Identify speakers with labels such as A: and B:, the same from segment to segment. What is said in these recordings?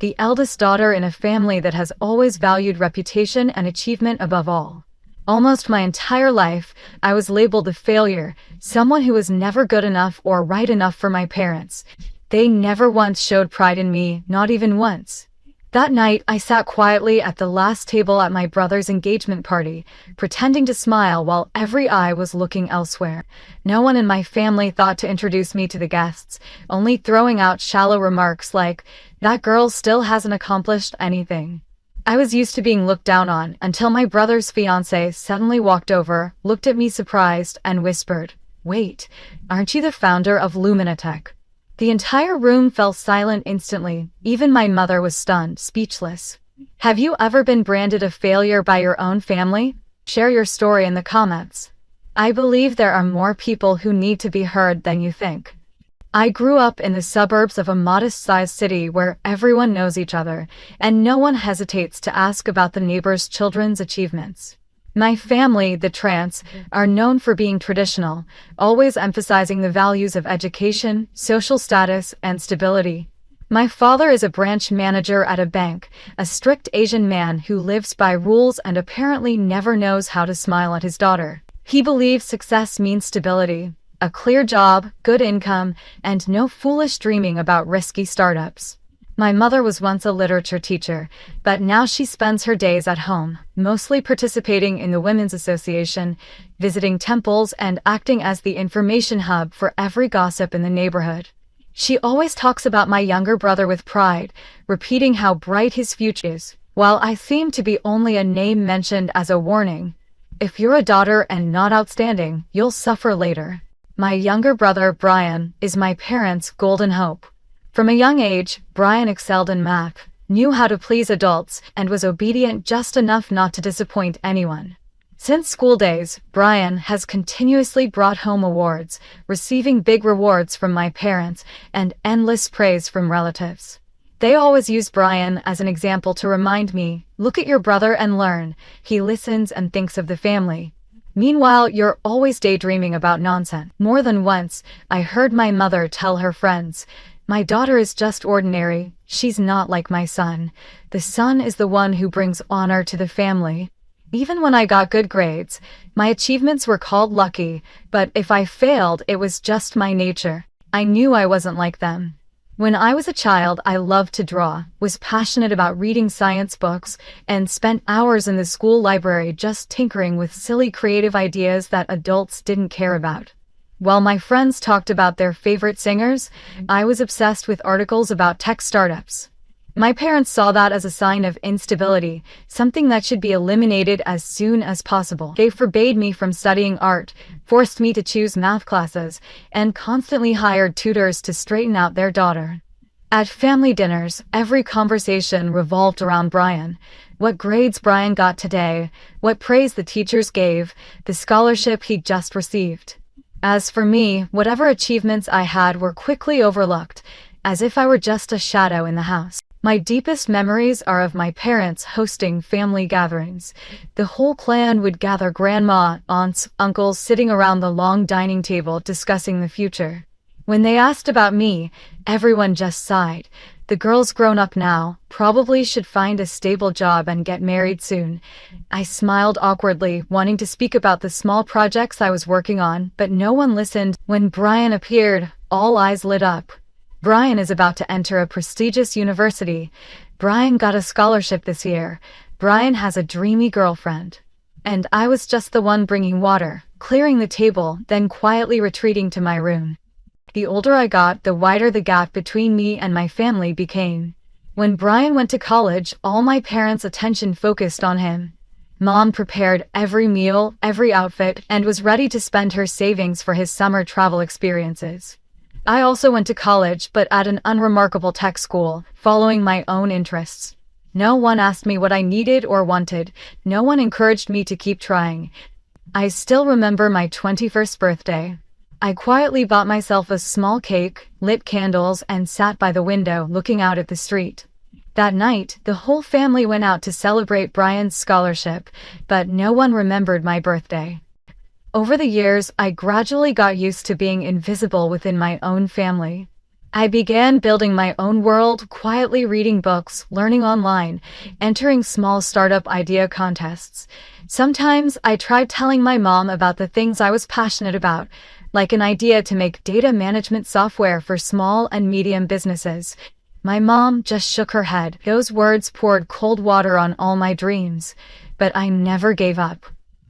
A: the eldest daughter in a family that has always valued reputation and achievement above all. Almost my entire life, I was labeled a failure, someone who was never good enough or right enough for my parents. They never once showed pride in me, not even once. That night, I sat quietly at the last table at my brother's engagement party, pretending to smile while every eye was looking elsewhere. No one in my family thought to introduce me to the guests, only throwing out shallow remarks like, "That girl still hasn't accomplished anything." I was used to being looked down on until my brother's fiancé suddenly walked over, looked at me surprised, and whispered, "Wait, aren't you the founder of Luminatech?" The entire room fell silent instantly. Even my mother was stunned, speechless. Have you ever been branded a failure by your own family? Share your story in the comments. I believe there are more people who need to be heard than you think. I grew up in the suburbs of a modest-sized city where everyone knows each other, and no one hesitates to ask about the neighbor's children's achievements. My family, the Trants, are known for being traditional, always emphasizing the values of education, social status, and stability. My father is a branch manager at a bank, a strict Asian man who lives by rules and apparently never knows how to smile at his daughter. He believes success means stability, a clear job, good income, and no foolish dreaming about risky startups. My mother was once a literature teacher, but now she spends her days at home, mostly participating in the Women's Association, visiting temples, and acting as the information hub for every gossip in the neighborhood. She always talks about my younger brother with pride, repeating how bright his future is, while I seem to be only a name mentioned as a warning. If you're a daughter and not outstanding, you'll suffer later. My younger brother, Brian, is my parents' golden hope. From a young age, Brian excelled in math, knew how to please adults, and was obedient just enough not to disappoint anyone. Since school days, Brian has continuously brought home awards, receiving big rewards from my parents and endless praise from relatives. They always use Brian as an example to remind me, "Look at your brother and learn. He listens and thinks of the family. Meanwhile, you're always daydreaming about nonsense." More than once, I heard my mother tell her friends, "My daughter is just ordinary. She's not like my son. The son is the one who brings honor to the family." Even when I got good grades, my achievements were called lucky, but if I failed, it was just my nature. I knew I wasn't like them. When I was a child, I loved to draw, was passionate about reading science books, and spent hours in the school library just tinkering with silly creative ideas that adults didn't care about. While my friends talked about their favorite singers, I was obsessed with articles about tech startups. My parents saw that as a sign of instability, something that should be eliminated as soon as possible. They forbade me from studying art, forced me to choose math classes, and constantly hired tutors to straighten out their daughter. At family dinners, every conversation revolved around Brian. What grades Brian got today, what praise the teachers gave, the scholarship he'd just received. As for me, whatever achievements I had were quickly overlooked, as if I were just a shadow in the house. My deepest memories are of my parents hosting family gatherings. The whole clan would gather: grandma, aunts, uncles sitting around the long dining table discussing the future. When they asked about me, everyone just sighed. The girl's grown up now, probably should find a stable job and get married soon. I smiled awkwardly, wanting to speak about the small projects I was working on, but no one listened. When Brian appeared, all eyes lit up. Brian is about to enter a prestigious university. Brian got a scholarship this year. Brian has a dreamy girlfriend. And I was just the one bringing water, clearing the table, then quietly retreating to my room. The older I got, the wider the gap between me and my family became. When Brian went to college, all my parents' attention focused on him. Mom prepared every meal, every outfit, and was ready to spend her savings for his summer travel experiences. I also went to college, but at an unremarkable tech school, following my own interests. No one asked me what I needed or wanted. No one encouraged me to keep trying. I still remember my 21st birthday. I quietly bought myself a small cake, lit candles, and sat by the window looking out at the street. That night, the whole family went out to celebrate Brian's scholarship, but no one remembered my birthday. Over the years, I gradually got used to being invisible within my own family. I began building my own world, quietly reading books, learning online, entering small startup idea contests. Sometimes I tried telling my mom about the things I was passionate about, like an idea to make data management software for small and medium businesses. My mom just shook her head. Those words poured cold water on all my dreams, but I never gave up.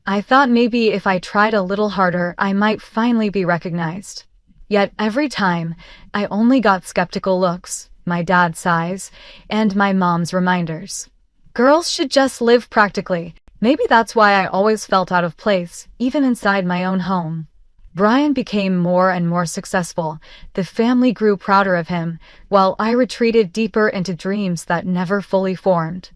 A: I thought maybe if I tried a little harder, I might finally be recognized. Yet every time, I only got skeptical looks, my dad's sighs, and my mom's reminders. Girls should just live practically. Maybe that's why I always felt out of place, even inside my own home. Brian became more and more successful. The family grew prouder of him, while I retreated deeper into dreams that never fully formed.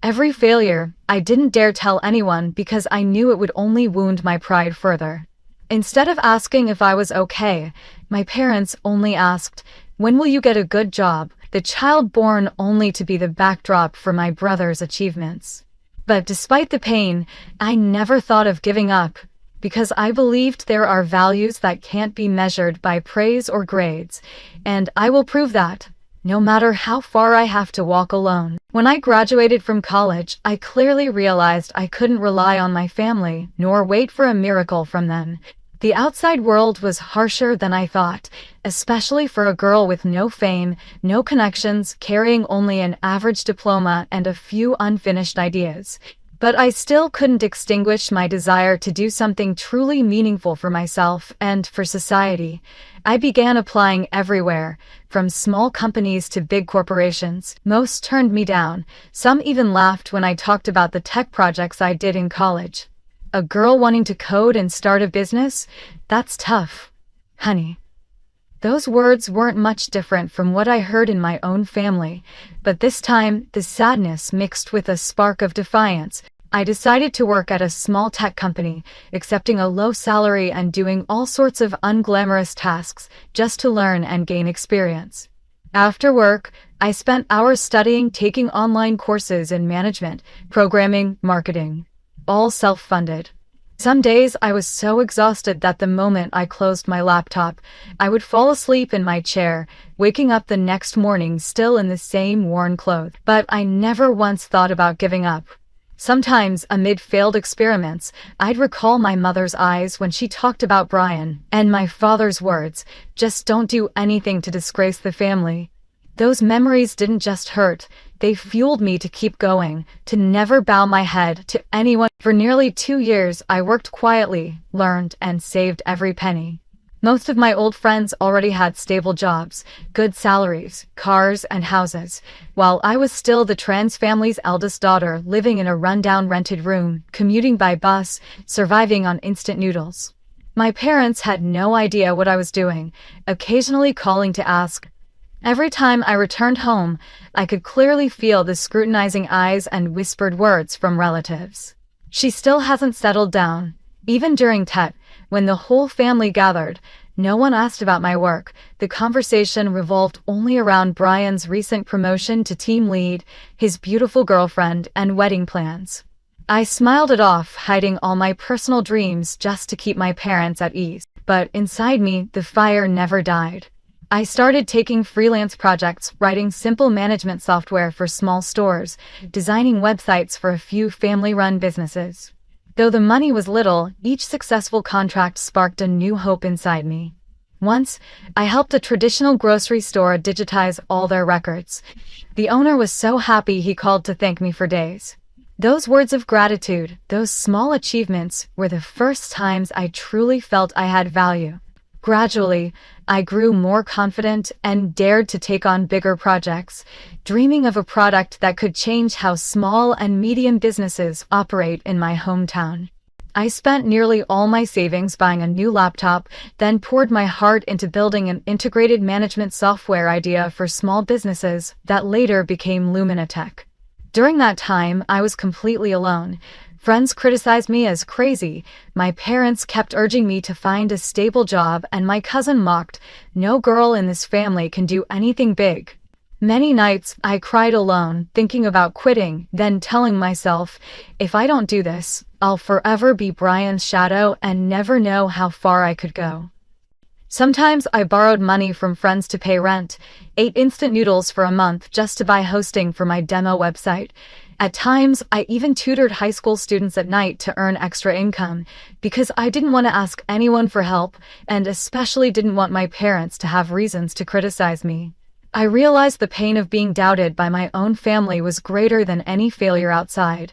A: Every failure, I didn't dare tell anyone because I knew it would only wound my pride further. Instead of asking if I was okay, my parents only asked, "When will you get a good job?" The child born only to be the backdrop for my brother's achievements. But despite the pain, I never thought of giving up, because I believed there are values that can't be measured by praise or grades, and I will prove that, no matter how far I have to walk alone. When I graduated from college, I clearly realized I couldn't rely on my family, nor wait for a miracle from them. The outside world was harsher than I thought, especially for a girl with no fame, no connections, carrying only an average diploma and a few unfinished ideas. But I still couldn't extinguish my desire to do something truly meaningful for myself and for society. I began applying everywhere, from small companies to big corporations. Most turned me down. Some even laughed when I talked about the tech projects I did in college. A girl wanting to code and start a business? That's tough, honey. Those words weren't much different from what I heard in my own family, but this time, the sadness mixed with a spark of defiance. I decided to work at a small tech company, accepting a low salary and doing all sorts of unglamorous tasks just to learn and gain experience. After work, I spent hours studying, taking online courses in management, programming, marketing, all self-funded. Some days I was so exhausted that the moment I closed my laptop, I would fall asleep in my chair, waking up the next morning still in the same worn clothes. But I never once thought about giving up. Sometimes, amid failed experiments, I'd recall my mother's eyes when she talked about Brian, and my father's words, "Just don't do anything to disgrace the family." Those memories didn't just hurt, they fueled me to keep going, to never bow my head to anyone. For nearly 2 years, I worked quietly, learned, and saved every penny. Most of my old friends already had stable jobs, good salaries, cars, and houses, while I was still the trans family's eldest daughter living in a rundown rented room, commuting by bus, surviving on instant noodles. My parents had no idea what I was doing, occasionally calling to ask. Every time I returned home, I could clearly feel the scrutinizing eyes and whispered words from relatives. "She still hasn't settled down." Even during Tet, when the whole family gathered, no one asked about my work. The conversation revolved only around Brian's recent promotion to team lead, his beautiful girlfriend, and wedding plans. I smiled it off, hiding all my personal dreams just to keep my parents at ease. But inside me, the fire never died. I started taking freelance projects, writing simple management software for small stores, designing websites for a few family-run businesses. Though the money was little, each successful contract sparked a new hope inside me. Once, I helped a traditional grocery store digitize all their records. The owner was so happy he called to thank me for days. Those words of gratitude, those small achievements, were the first times I truly felt I had value. Gradually, I grew more confident and dared to take on bigger projects, dreaming of a product that could change how small and medium businesses operate in my hometown. I spent nearly all my savings buying a new laptop, then poured my heart into building an integrated management software idea for small businesses that later became Luminatech. During that time, I was completely alone. Friends criticized me as crazy, my parents kept urging me to find a stable job, and my cousin mocked, "No girl in this family can do anything big." Many nights, I cried alone, thinking about quitting, then telling myself, if I don't do this, I'll forever be Brian's shadow and never know how far I could go. Sometimes I borrowed money from friends to pay rent, ate instant noodles for a month just to buy hosting for my demo website. At times, I even tutored high school students at night to earn extra income because I didn't want to ask anyone for help and especially didn't want my parents to have reasons to criticize me. I realized the pain of being doubted by my own family was greater than any failure outside.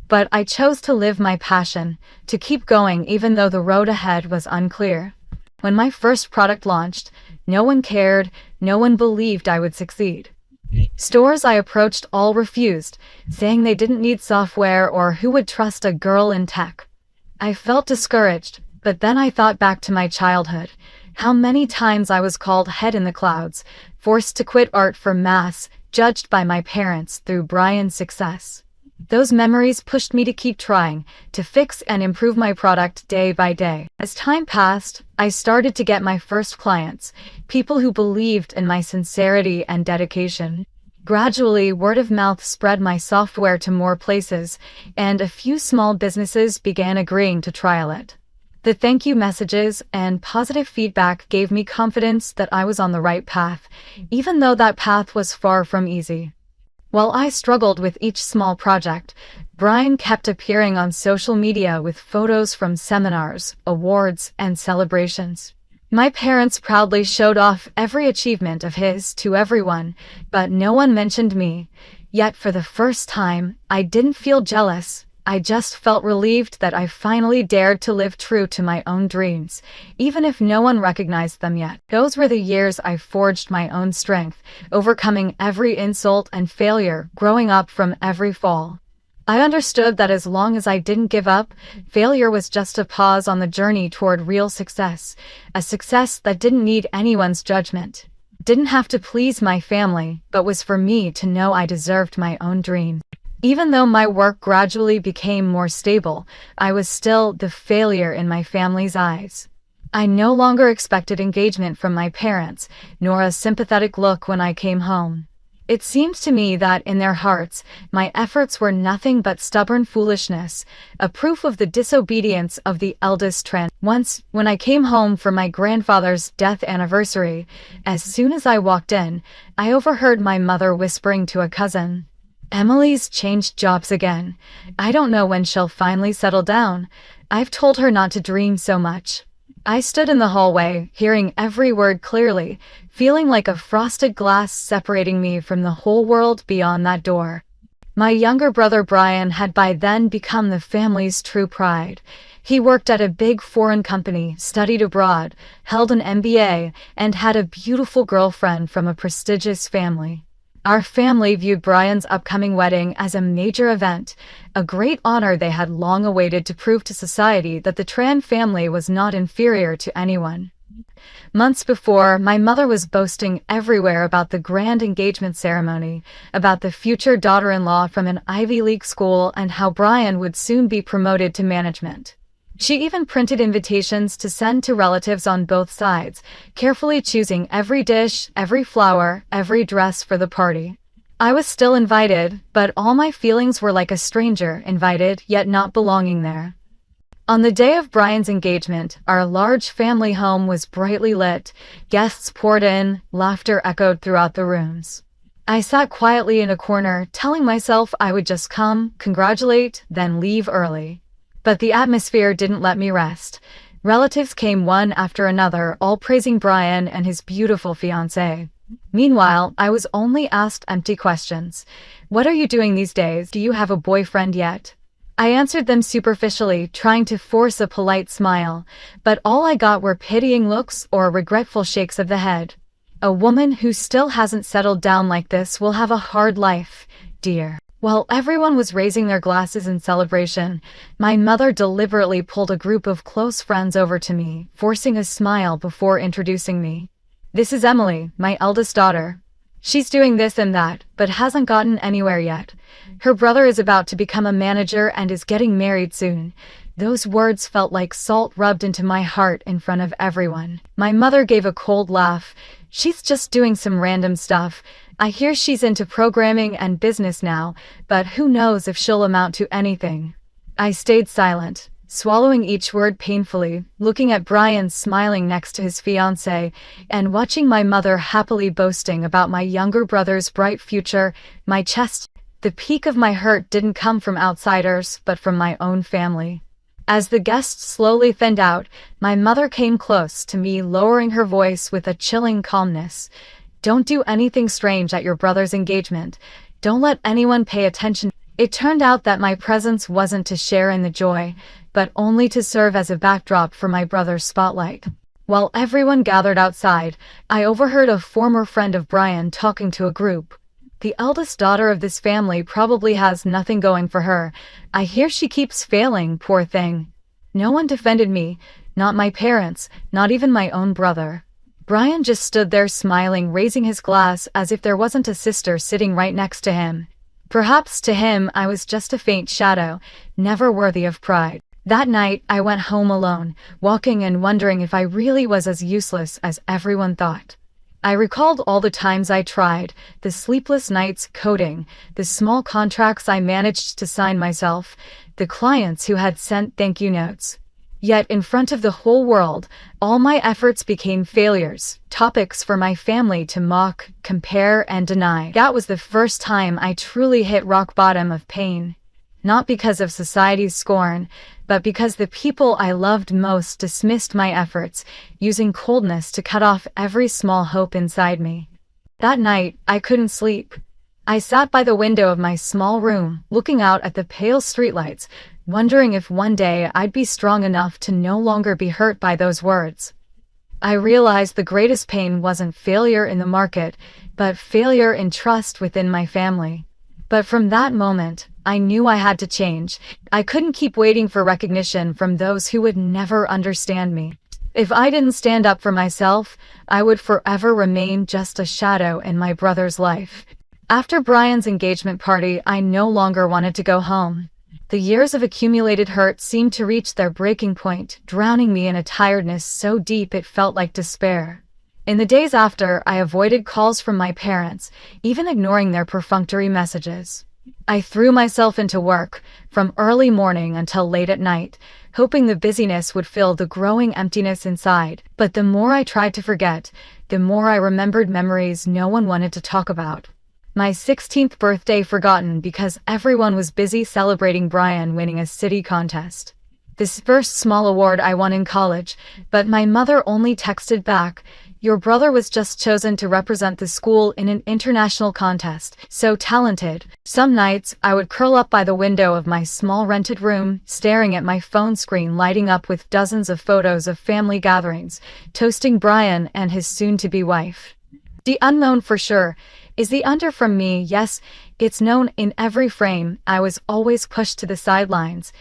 A: But I chose to live my passion, to keep going even though the road ahead was unclear. When my first product launched, no one cared, no one believed I would succeed. Stores I approached all refused, saying they didn't need software or who would trust a girl in tech. I felt discouraged, but then I thought back to my childhood, how many times I was called head in the clouds, forced to quit art for mass, judged by my parents through Brian's success. Those memories pushed me to keep trying, to fix and improve my product day by day. As time passed, I started to get my first clients, people who believed in my sincerity and dedication. Gradually, word of mouth spread my software to more places, and a few small businesses began agreeing to trial it. The thank you messages and positive feedback gave me confidence that I was on the right path, even though that path was far from easy. While I struggled with each small project, Brian kept appearing on social media with photos from seminars, awards, and celebrations. My parents proudly showed off every achievement of his to everyone, but no one mentioned me. Yet for the first time, I didn't feel jealous. I just felt relieved that I finally dared to live true to my own dreams, even if no one recognized them yet. Those were the years I forged my own strength, overcoming every insult and failure, growing up from every fall. I understood that as long as I didn't give up, failure was just a pause on the journey toward real success, a success that didn't need anyone's judgment, didn't have to please my family, but was for me to know I deserved my own dream. Even though my work gradually became more stable, I was still the failure in my family's eyes. I no longer expected engagement from my parents, nor a sympathetic look when I came home. It seemed to me that in their hearts, my efforts were nothing but stubborn foolishness, a proof of the disobedience of the eldest Trent. Once, when I came home for my grandfather's death anniversary, as soon as I walked in, I overheard my mother whispering to a cousin, "Emily's changed jobs again. I don't know when she'll finally settle down. I've told her not to dream so much." I stood in the hallway, hearing every word clearly, feeling like a frosted glass separating me from the whole world beyond that door. My younger brother Brian had by then become the family's true pride. He worked at a big foreign company, studied abroad, held an MBA, and had a beautiful girlfriend from a prestigious family. Our family viewed Brian's upcoming wedding as a major event, a great honor they had long awaited to prove to society that the Tran family was not inferior to anyone. Months before, my mother was boasting everywhere about the grand engagement ceremony, about the future daughter-in-law from an Ivy League school and how Brian would soon be promoted to management. She even printed invitations to send to relatives on both sides, carefully choosing every dish, every flower, every dress for the party. I was still invited, but all my feelings were like a stranger, invited, yet not belonging there. On the day of Brian's engagement, our large family home was brightly lit, guests poured in, laughter echoed throughout the rooms. I sat quietly in a corner, telling myself I would just come, congratulate, then leave early. But the atmosphere didn't let me rest. Relatives came one after another, all praising Brian and his beautiful fiancée. Meanwhile, I was only asked empty questions. "What are you doing these days? Do you have a boyfriend yet?" I answered them superficially, trying to force a polite smile, but all I got were pitying looks or regretful shakes of the head. "A woman who still hasn't settled down like this will have a hard life, dear." While everyone was raising their glasses in celebration, my mother deliberately pulled a group of close friends over to me, forcing a smile before introducing me. "This is Emily, my eldest daughter. She's doing this and that, but hasn't gotten anywhere yet. Her brother is about to become a manager and is getting married soon." Those words felt like salt rubbed into my heart in front of everyone. My mother gave a cold laugh. "She's just doing some random stuff. I hear she's into programming and business now, but who knows if she'll amount to anything." I stayed silent. swallowing each word painfully, looking at Brian smiling next to his fiancée, and watching my mother happily boasting about my younger brother's bright future. My chest, the peak of my hurt didn't come from outsiders, but from my own family. As the guests slowly thinned out, my mother came close to me, lowering her voice with a chilling calmness. "Don't do anything strange at your brother's engagement. Don't let anyone pay attention." It turned out that my presence wasn't to share in the joy, but only to serve as a backdrop for my brother's spotlight. While everyone gathered outside, I overheard a former friend of Brian talking to a group. "The eldest daughter of this family probably has nothing going for her. I hear she keeps failing, poor thing." No one defended me, not my parents, not even my own brother. Brian just stood there smiling, raising his glass as if there wasn't a sister sitting right next to him. Perhaps to him I was just a faint shadow, never worthy of pride. That night I went home alone, walking and wondering if I really was as useless as everyone thought. I recalled all the times I tried, the sleepless nights coding, the small contracts I managed to sign myself, the clients who had sent thank you notes. Yet in front of the whole world, all my efforts became failures, topics for my family to mock, compare, and deny. That was the first time I truly hit rock bottom of pain. Not because of society's scorn, but because the people I loved most dismissed my efforts, using coldness to cut off every small hope inside me. That night, I couldn't sleep. I sat by the window of my small room, looking out at the pale streetlights, wondering if one day I'd be strong enough to no longer be hurt by those words. I realized the greatest pain wasn't failure in the market, but failure in trust within my family. But from that moment, I knew I had to change. I couldn't keep waiting for recognition from those who would never understand me. If I didn't stand up for myself, I would forever remain just a shadow in my brother's life. After Brian's engagement party, I no longer wanted to go home. The years of accumulated hurt seemed to reach their breaking point, drowning me in a tiredness so deep it felt like despair. In the days after, I avoided calls from my parents, even ignoring their perfunctory messages. I threw myself into work, from early morning until late at night, hoping the busyness would fill the growing emptiness inside. But the more I tried to forget, the more I remembered memories no one wanted to talk about. My 16th birthday forgotten because everyone was busy celebrating Brian winning a city contest. This first small award I won in college, but my mother only texted back, "Your brother was just chosen to represent the school in an international contest. So talented." Some nights, I would curl up by the window of my small rented room, staring at my phone screen lighting up with dozens of photos of family gatherings, toasting Brian and his soon-to-be wife. The unknown for sure. Is the under from me? Yes, it's known in every frame. I was always pushed to the sidelines.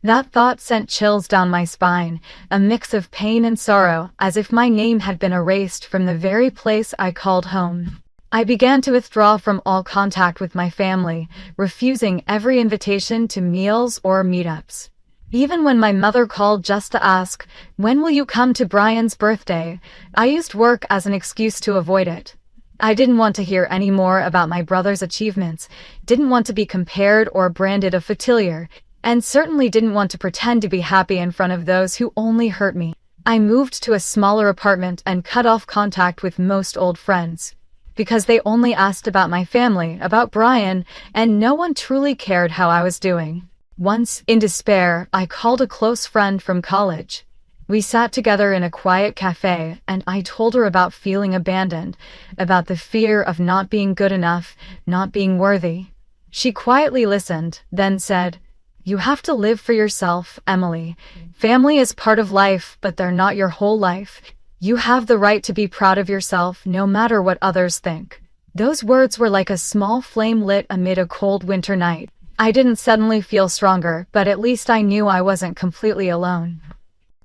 A: That thought sent chills down my spine, a mix of pain and sorrow, as if my name had been erased from the very place I called home. I began to withdraw from all contact with my family, refusing every invitation to meals or meetups. Even when my mother called just to ask, "When will you come to Brian's birthday?" I used work as an excuse to avoid it. I didn't want to hear any more about my brother's achievements, didn't want to be compared or branded a failure, and certainly didn't want to pretend to be happy in front of those who only hurt me. I moved to a smaller apartment and cut off contact with most old friends, because they only asked about my family, about Brian, and no one truly cared how I was doing. Once, in despair, I called a close friend from college. We sat together in a quiet cafe, and I told her about feeling abandoned, about the fear of not being good enough, not being worthy. She quietly listened, then said, "You have to live for yourself, Emily. Family is part of life, but they're not your whole life. You have the right to be proud of yourself, no matter what others think." Those words were like a small flame lit amid a cold winter night. I didn't suddenly feel stronger, but at least I knew I wasn't completely alone.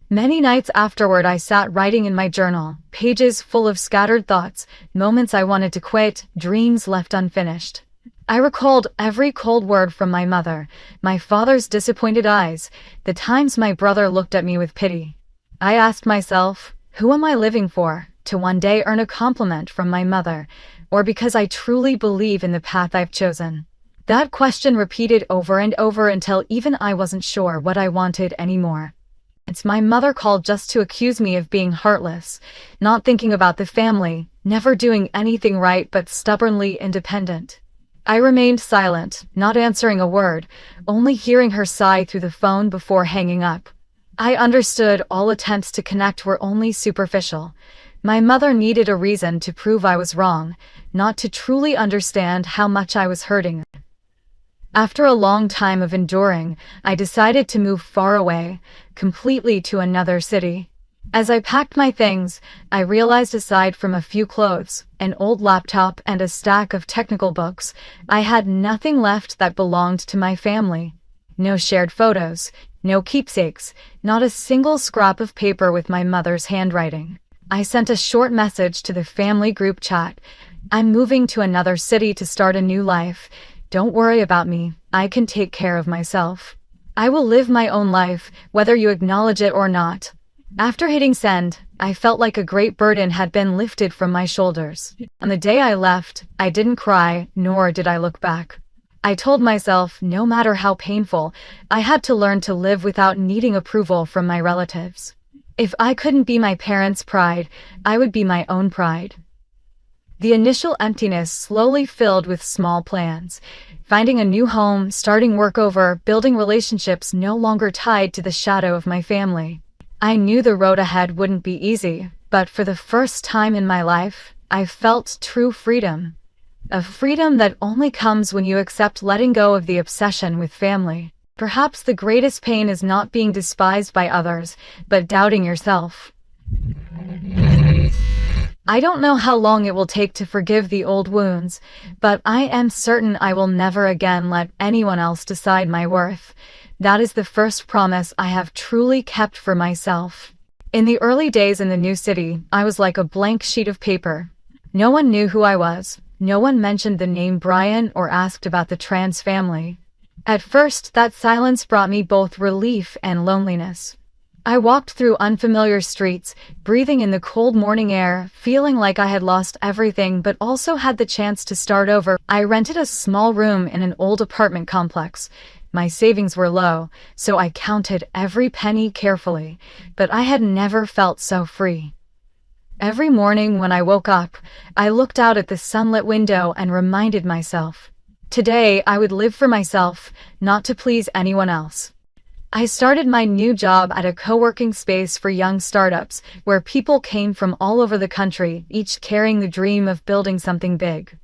A: Many nights afterward I sat writing in my journal, pages full of scattered thoughts, moments I wanted to quit, dreams left unfinished. I recalled every cold word from my mother, my father's disappointed eyes, the times my brother looked at me with pity. I asked myself, who am I living for? To one day earn a compliment from my mother, or because I truly believe in the path I've chosen? That question repeated over and over until even I wasn't sure what I wanted anymore. It's my mother called just to accuse me of being heartless, not thinking about the family, never doing anything right but stubbornly independent. I remained silent, not answering a word, only hearing her sigh through the phone before hanging up. I understood all attempts to connect were only superficial. My mother needed a reason to prove I was wrong, not to truly understand how much I was hurting. After a long time of enduring, I decided to move far away, completely to another city. As I packed my things, I realized aside from a few clothes, an old laptop, and a stack of technical books, I had nothing left that belonged to my family. No shared photos, no keepsakes, not a single scrap of paper with my mother's handwriting. I sent a short message to the family group chat. "I'm moving to another city to start a new life. Don't worry about me, I can take care of myself. I will live my own life, whether you acknowledge it or not." After hitting send, I felt like a great burden had been lifted from my shoulders. On the day I left, I didn't cry, nor did I look back. I told myself, no matter how painful, I had to learn to live without needing approval from my relatives. If I couldn't be my parents' pride, I would be my own pride. The initial emptiness slowly filled with small plans. Finding a new home, starting work over, building relationships no longer tied to the shadow of my family. I knew the road ahead wouldn't be easy, but for the first time in my life, I felt true freedom. A freedom that only comes when you accept letting go of the obsession with family. Perhaps the greatest pain is not being despised by others, but doubting yourself. I don't know how long it will take to forgive the old wounds, but I am certain I will never again let anyone else decide my worth. That is the first promise I have truly kept for myself. In the early days in the new city, I was like a blank sheet of paper. No one knew who I was. No one mentioned the name Brian or asked about the trans family. At first, that silence brought me both relief and loneliness. I walked through unfamiliar streets, breathing in the cold morning air, feeling like I had lost everything but also had the chance to start over. I rented a small room in an old apartment complex. My savings were low, so I counted every penny carefully, but I had never felt so free. Every morning when I woke up, I looked out at the sunlit window and reminded myself, today I would live for myself, not to please anyone else. I started my new job at a co-working space for young startups, where people came from all over the country, each carrying the dream of building something big.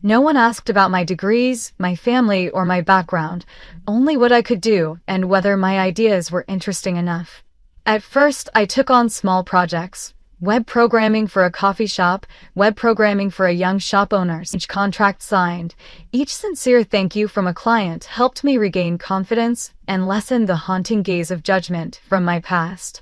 A: No one asked about my degrees, my family, or my background, only what I could do and whether my ideas were interesting enough. At first, I took on small projects. Web programming for a coffee shop, web programming for a young shop owner, each contract signed. Each sincere thank you from a client helped me regain confidence and lessen the haunting gaze of judgment from my past.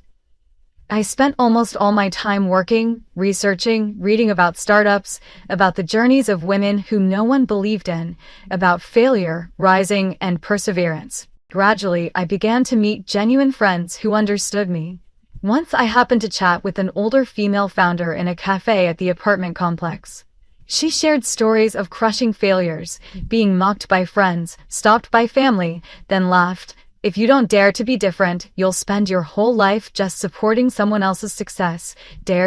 A: I spent almost all my time working, researching, reading about startups, about the journeys of women who no one believed in, about failure, rising, and perseverance. Gradually, I began to meet genuine friends who understood me. Once I happened to chat with an older female founder in a cafe at the apartment complex. She shared stories of crushing failures, being mocked by friends, stopped by family, then laughed. If you don't dare to be different, you'll spend your whole life just supporting someone else's success.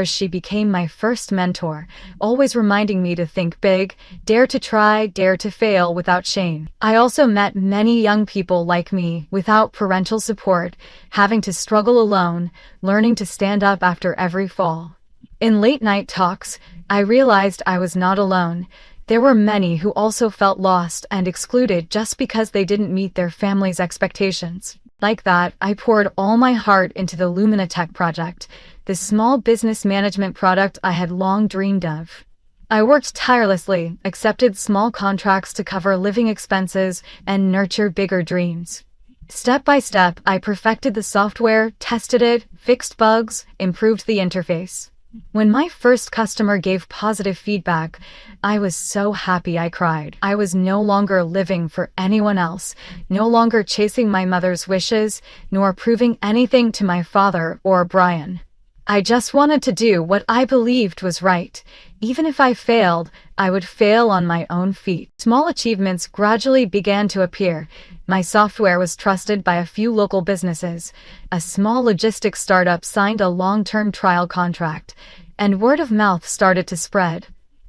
A: She became my first mentor, always reminding me to think big, dare to try, dare to fail without shame. I also met many young people like me, without parental support, having to struggle alone, learning to stand up after every fall. In late-night talks, I realized I was not alone. There were many who also felt lost and excluded just because they didn't meet their family's expectations. Like that, I poured all my heart into the Lumina Tech project, the small business management product I had long dreamed of. I worked tirelessly, accepted small contracts to cover living expenses, and nurture bigger dreams. Step by step, I perfected the software, tested it, fixed bugs, improved the interface. When my first customer gave positive feedback, I was so happy I cried. I was no longer living for anyone else, no longer chasing my mother's wishes, nor proving anything to my father or Brian. I just wanted to do what I believed was right. Even if I failed, I would fail on my own feet. Small achievements gradually began to appear. My software was trusted by a few local businesses. A small logistics startup signed a long-term trial contract, and word of mouth started to spread.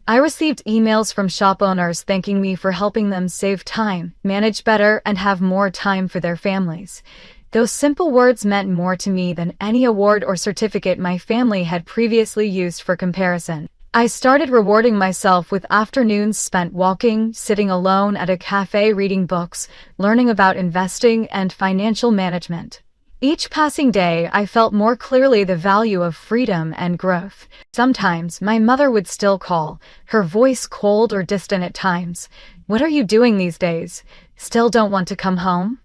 A: I received emails from shop owners thanking me for helping them save time, manage better, and have more time for their families. Those simple words meant more to me than any award or certificate my family had previously used for comparison. I started rewarding myself with afternoons spent walking, sitting alone at a cafe reading books, learning about investing and financial management. Each passing day, I felt more clearly the value of freedom and growth. Sometimes, my mother would still call, her voice cold or distant at times. "What are you doing these days? Still don't want to come home?"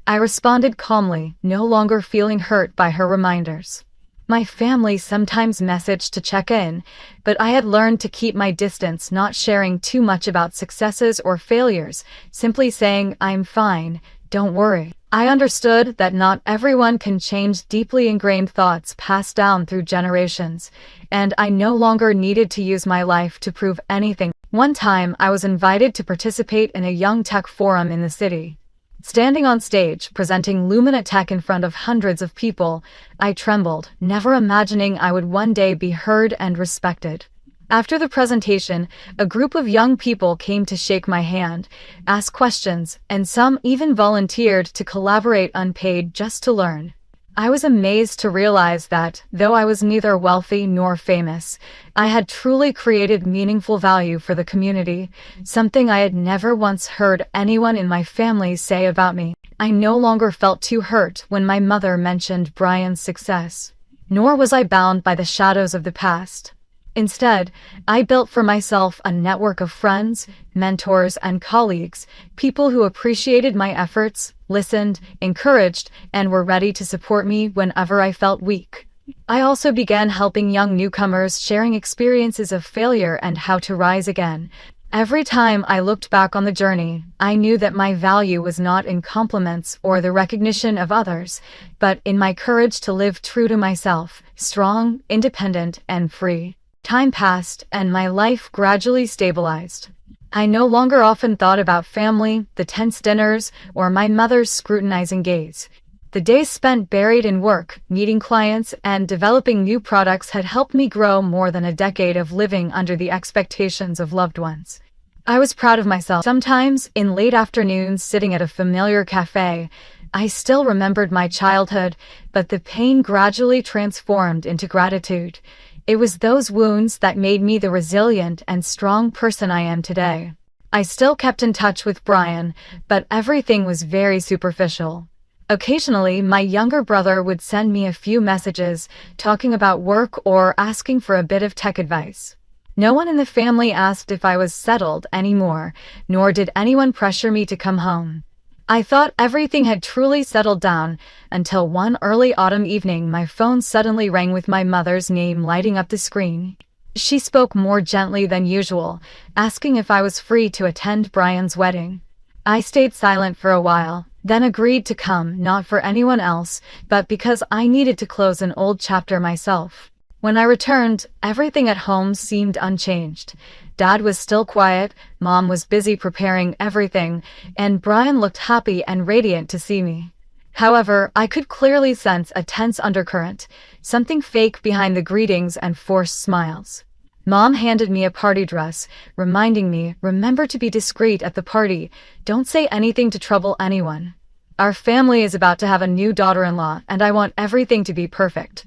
A: I responded calmly, no longer feeling hurt by her reminders. My family sometimes messaged to check in, but I had learned to keep my distance, not sharing too much about successes or failures, simply saying, "I'm fine, don't worry." I understood that not everyone can change deeply ingrained thoughts passed down through generations, and I no longer needed to use my life to prove anything. One time, I was invited to participate in a young tech forum in the city. Standing on stage, presenting Lumina Tech in front of hundreds of people, I trembled, never imagining I would one day be heard and respected. After the presentation, a group of young people came to shake my hand, ask questions, and some even volunteered to collaborate unpaid just to learn. I was amazed to realize that, though I was neither wealthy nor famous, I had truly created meaningful value for the community, something I had never once heard anyone in my family say about me. I no longer felt too hurt when my mother mentioned Brian's success, nor was I bound by the shadows of the past. Instead, I built for myself a network of friends, mentors, and colleagues, people who appreciated my efforts, listened, encouraged, and were ready to support me whenever I felt weak. I also began helping young newcomers, sharing experiences of failure and how to rise again. Every time I looked back on the journey, I knew that my value was not in compliments or the recognition of others, but in my courage to live true to myself, strong, independent, and free. Time passed, and my life gradually stabilized. I no longer often thought about family, the tense dinners, or my mother's scrutinizing gaze. The days spent buried in work, meeting clients, and developing new products had helped me grow more than a decade of living under the expectations of loved ones. I was proud of myself. Sometimes, in late afternoons sitting at a familiar cafe, I still remembered my childhood, but the pain gradually transformed into gratitude. It was those wounds that made me the resilient and strong person I am today. I still kept in touch with Brian, but everything was very superficial. Occasionally, my younger brother would send me a few messages, talking about work or asking for a bit of tech advice. No one in the family asked if I was settled anymore, nor did anyone pressure me to come home. I thought everything had truly settled down, until one early autumn evening my phone suddenly rang with my mother's name lighting up the screen. She spoke more gently than usual, asking if I was free to attend Brian's wedding. I stayed silent for a while, then agreed to come, not for anyone else, but because I needed to close an old chapter myself. When I returned, everything at home seemed unchanged. Dad was still quiet, Mom was busy preparing everything, and Brian looked happy and radiant to see me. However, I could clearly sense a tense undercurrent, something fake behind the greetings and forced smiles. Mom handed me a party dress, reminding me, "Remember to be discreet at the party. Don't say anything to trouble anyone. Our family is about to have a new daughter-in-law, and I want everything to be perfect."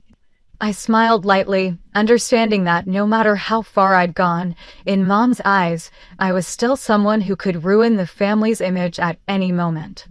A: I smiled lightly, understanding that no matter how far I'd gone, in Mom's eyes, I was still someone who could ruin the family's image at any moment.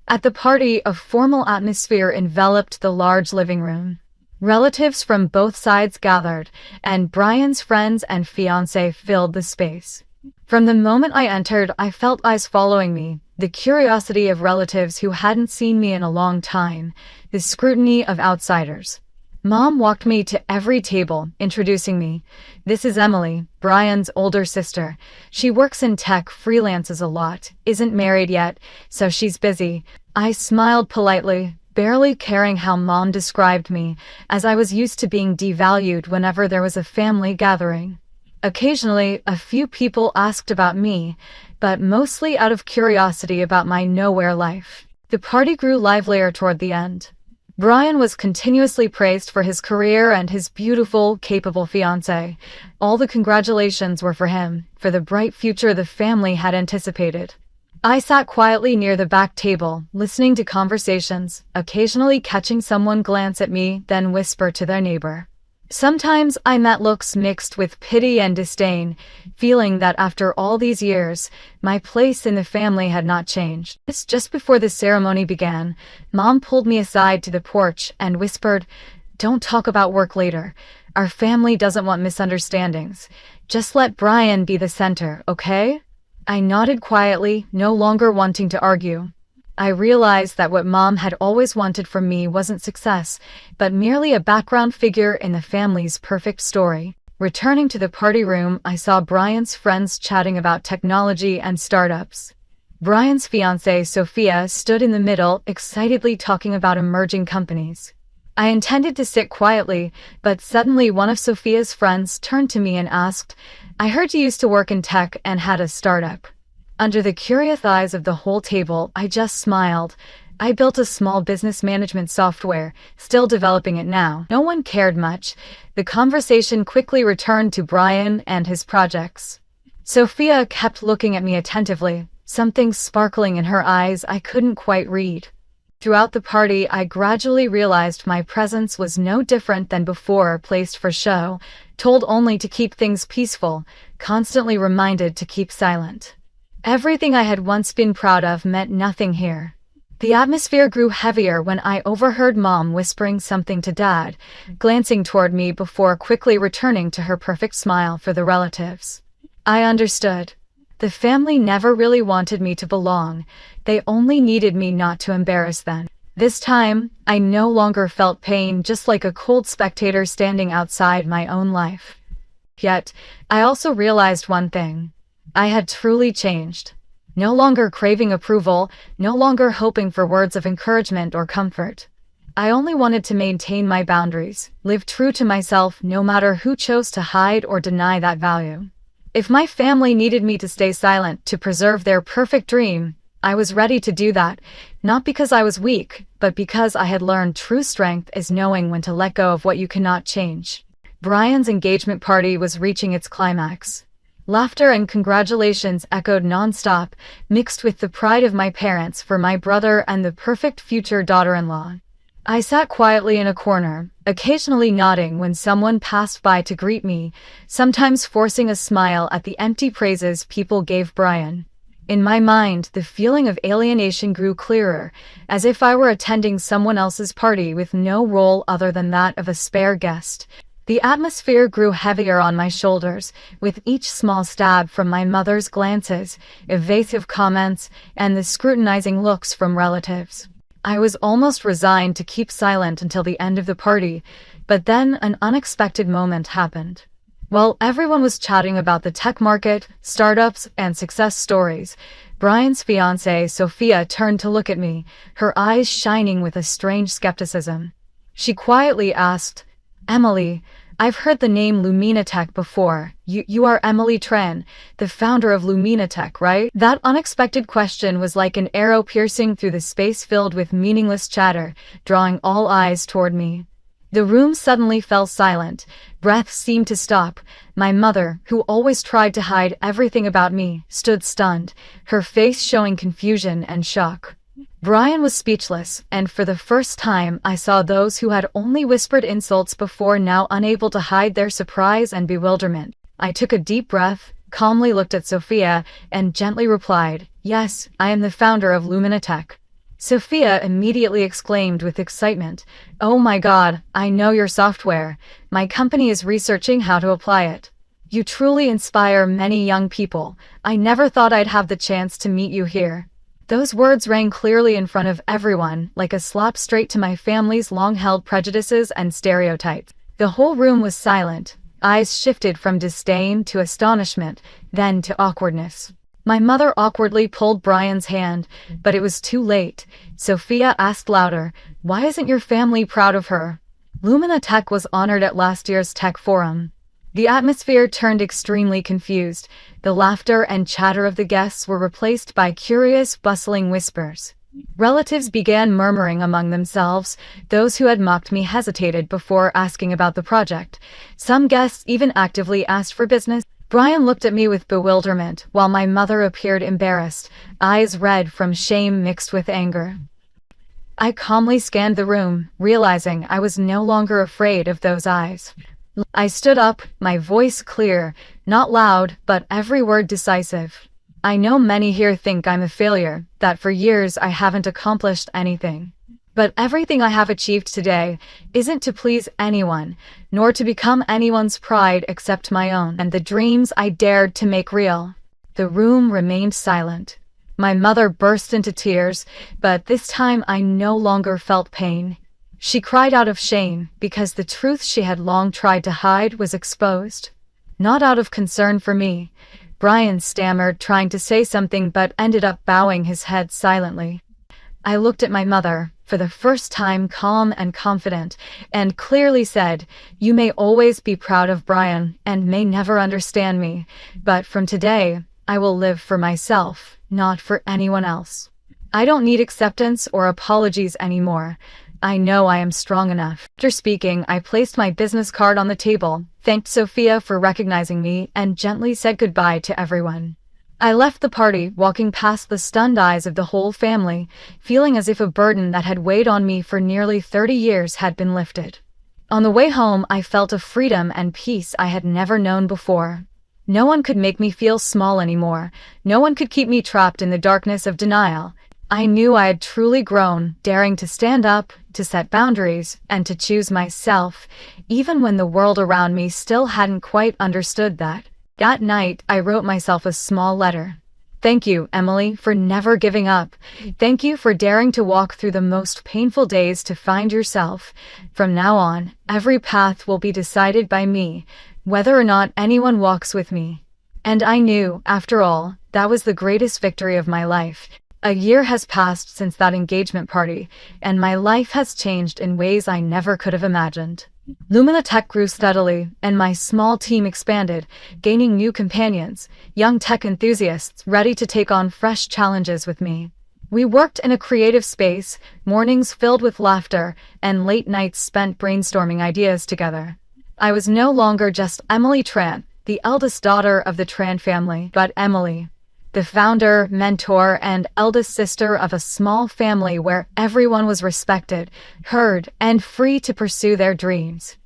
A: At the party, a formal atmosphere enveloped the large living room. Relatives from both sides gathered, and Brian's friends and fiancé filled the space. From the moment I entered, I felt eyes following me, the curiosity of relatives who hadn't seen me in a long time, the scrutiny of outsiders. Mom walked me to every table, introducing me. "This is Emily, Brian's older sister. She works in tech, freelances a lot, isn't married yet, so she's busy." I smiled politely, barely caring how Mom described me, as I was used to being devalued whenever there was a family gathering. Occasionally, a few people asked about me, but mostly out of curiosity about my nowhere life. The party grew livelier toward the end. Brian was continuously praised for his career and his beautiful, capable fiancée. All the congratulations were for him, for the bright future the family had anticipated. I sat quietly near the back table, listening to conversations, occasionally catching someone glance at me, then whisper to their neighbor. Sometimes I met looks mixed with pity and disdain, feeling that after all these years, my place in the family had not changed. Just before the ceremony began, Mom pulled me aside to the porch and whispered, "Don't talk about work later. Our family doesn't want misunderstandings. Just let Brian be the center, okay?" I nodded quietly, no longer wanting to argue. I realized that what Mom had always wanted from me wasn't success, but merely a background figure in the family's perfect story. Returning to the party room, I saw Brian's friends chatting about technology and startups. Brian's fiancée, Sophia, stood in the middle, excitedly talking about emerging companies. I intended to sit quietly, but suddenly one of Sophia's friends turned to me and asked, "I heard you used to work in tech and had a startup." Under the curious eyes of the whole table, I just smiled. I built a small business management software, still developing it now. No one cared much. The conversation quickly returned to Brian and his projects. Sophia kept looking at me attentively, something sparkling in her eyes I couldn't quite read. Throughout the party, I gradually realized my presence was no different than before, placed for show, told only to keep things peaceful, constantly reminded to keep silent. Everything I had once been proud of meant nothing here. The atmosphere grew heavier when I overheard Mom whispering something to Dad, glancing toward me before quickly returning to her perfect smile for the relatives. I understood. The family never really wanted me to belong. They only needed me not to embarrass them. This time, I no longer felt pain, just like a cold spectator standing outside my own life. Yet, I also realized one thing. I had truly changed. No longer craving approval, no longer hoping for words of encouragement or comfort. I only wanted to maintain my boundaries, live true to myself no matter who chose to hide or deny that value. If my family needed me to stay silent to preserve their perfect dream, I was ready to do that, not because I was weak, but because I had learned true strength is knowing when to let go of what you cannot change. Brian's engagement party was reaching its climax. Laughter and congratulations echoed nonstop, mixed with the pride of my parents for my brother and the perfect future daughter-in-law. I sat quietly in a corner, occasionally nodding when someone passed by to greet me, sometimes forcing a smile at the empty praises people gave Brian. In my mind, the feeling of alienation grew clearer, as if I were attending someone else's party with no role other than that of a spare guest. The atmosphere grew heavier on my shoulders, with each small stab from my mother's glances, evasive comments, and the scrutinizing looks from relatives. I was almost resigned to keep silent until the end of the party, but then an unexpected moment happened. While everyone was chatting about the tech market, startups, and success stories, Brian's fiancée, Sophia, turned to look at me, her eyes shining with a strange skepticism. She quietly asked, "Emily, I've heard the name Luminatech before. You are Emily Tran, the founder of Luminatech, right?" That unexpected question was like an arrow piercing through the space filled with meaningless chatter, drawing all eyes toward me. The room suddenly fell silent. Breath seemed to stop. My mother, who always tried to hide everything about me, stood stunned, her face showing confusion and shock. Brian was speechless, and for the first time I saw those who had only whispered insults before now unable to hide their surprise and bewilderment. I took a deep breath, calmly looked at Sophia, and gently replied, "Yes, I am the founder of Luminatech." Sophia immediately exclaimed with excitement, "Oh my God, I know your software. My company is researching how to apply it. You truly inspire many young people. I never thought I'd have the chance to meet you here." Those words rang clearly in front of everyone, like a slap straight to my family's long-held prejudices and stereotypes. The whole room was silent. Eyes shifted from disdain to astonishment, then to awkwardness. My mother awkwardly pulled Brian's hand, but it was too late. Sophia asked louder, "Why isn't your family proud of her?" Lumina Tech was honored at last year's Tech Forum. The atmosphere turned extremely confused. The laughter and chatter of the guests were replaced by curious, bustling whispers. Relatives began murmuring among themselves. Those who had mocked me hesitated before asking about the project. Some guests even actively asked for business. Brian looked at me with bewilderment, while my mother appeared embarrassed, eyes red from shame mixed with anger. I calmly scanned the room, realizing I was no longer afraid of those eyes. I stood up, my voice clear, not loud, but every word decisive. "I know many here think I'm a failure, that for years I haven't accomplished anything. But everything I have achieved today isn't to please anyone, nor to become anyone's pride except my own and the dreams I dared to make real." The room remained silent. My mother burst into tears, but this time I no longer felt pain. She cried out of shame because the truth she had long tried to hide was exposed. Not out of concern for me. Brian stammered, trying to say something but ended up bowing his head silently. I looked at my mother, for the first time calm and confident, and clearly said, "You may always be proud of Brian and may never understand me, but from today, I will live for myself, not for anyone else. I don't need acceptance or apologies anymore. I know I am strong enough." After speaking, I placed my business card on the table, thanked Sophia for recognizing me, and gently said goodbye to everyone. I left the party, walking past the stunned eyes of the whole family, feeling as if a burden that had weighed on me for nearly 30 years had been lifted. On the way home, I felt a freedom and peace I had never known before. No one could make me feel small anymore. No one could keep me trapped in the darkness of denial. I knew I had truly grown, daring to stand up, to set boundaries, and to choose myself, even when the world around me still hadn't quite understood that. That night, I wrote myself a small letter. "Thank you, Emily, for never giving up. Thank you for daring to walk through the most painful days to find yourself. From now on, every path will be decided by me, whether or not anyone walks with me." And I knew, after all, that was the greatest victory of my life. A year has passed since that engagement party, and my life has changed in ways I never could have imagined. Lumina Tech grew steadily, and my small team expanded, gaining new companions, young tech enthusiasts ready to take on fresh challenges with me. We worked in a creative space, mornings filled with laughter, and late nights spent brainstorming ideas together. I was no longer just Emily Tran, the eldest daughter of the Tran family, but Emily, the founder, mentor, and eldest sister of a small family where everyone was respected, heard, and free to pursue their dreams.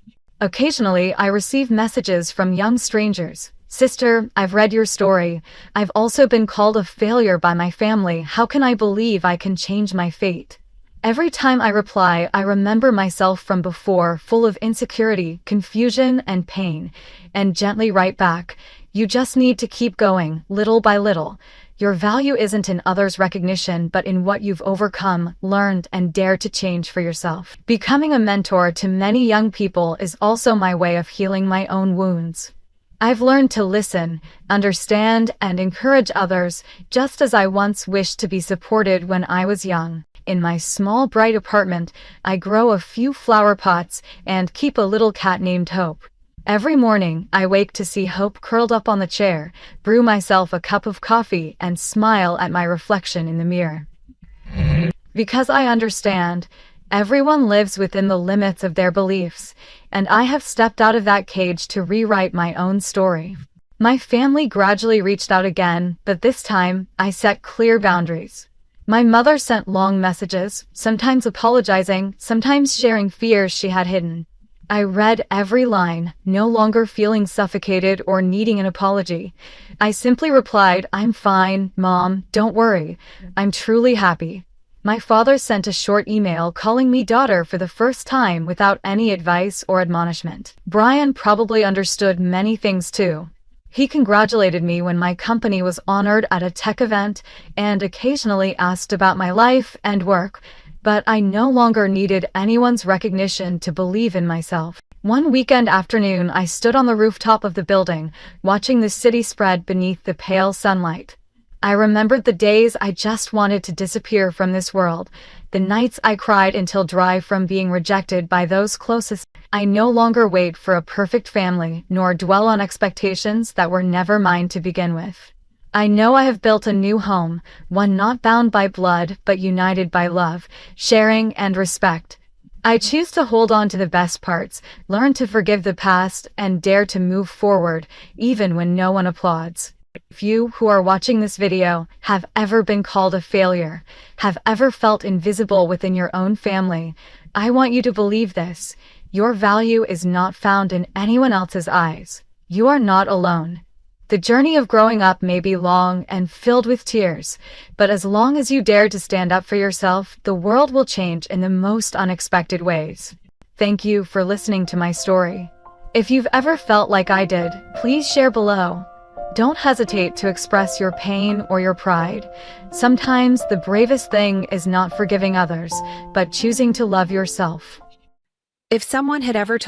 A: Occasionally, I receive messages from young strangers. "Sister, I've read your story. I've also been called a failure by my family. How can I believe I can change my fate?" Every time I reply, I remember myself from before, full of insecurity, confusion, and pain, and gently write back, "You just need to keep going, little by little. Your value isn't in others' recognition, but in what you've overcome, learned, and dared to change for yourself." Becoming a mentor to many young people is also my way of healing my own wounds. I've learned to listen, understand, and encourage others, just as I once wished to be supported when I was young. In my small, bright apartment, I grow a few flower pots and keep a little cat named Hope. Every morning, I wake to see Hope curled up on the chair, brew myself a cup of coffee, and smile at my reflection in the mirror. Because I understand, everyone lives within the limits of their beliefs, and I have stepped out of that cage to rewrite my own story. My family gradually reached out again, but this time, I set clear boundaries. My mother sent long messages, sometimes apologizing, sometimes sharing fears she had hidden. I read every line, no longer feeling suffocated or needing an apology. I simply replied, "I'm fine, Mom, don't worry. I'm truly happy." My father sent a short email calling me daughter for the first time without any advice or admonishment. Brian probably understood many things too. He congratulated me when my company was honored at a tech event and occasionally asked about my life and work, but I no longer needed anyone's recognition to believe in myself. One weekend afternoon, I stood on the rooftop of the building, watching the city spread beneath the pale sunlight. I remembered the days I just wanted to disappear from this world, the nights I cried until dry from being rejected by those closest. I no longer wait for a perfect family, nor dwell on expectations that were never mine to begin with. I know I have built a new home, one not bound by blood but united by love, sharing, and respect. I choose to hold on to the best parts, learn to forgive the past, and dare to move forward, even when no one applauds. If you who are watching this video have ever been called a failure, have ever felt invisible within your own family, I want you to believe this. Your value is not found in anyone else's eyes. You are not alone. The journey of growing up may be long and filled with tears, but as long as you dare to stand up for yourself, the world will change in the most unexpected ways. Thank you for listening to my story. If you've ever felt like I did, please share below. Don't hesitate to express your pain or your pride. Sometimes the bravest thing is not forgiving others, but choosing to love yourself.
B: If someone had ever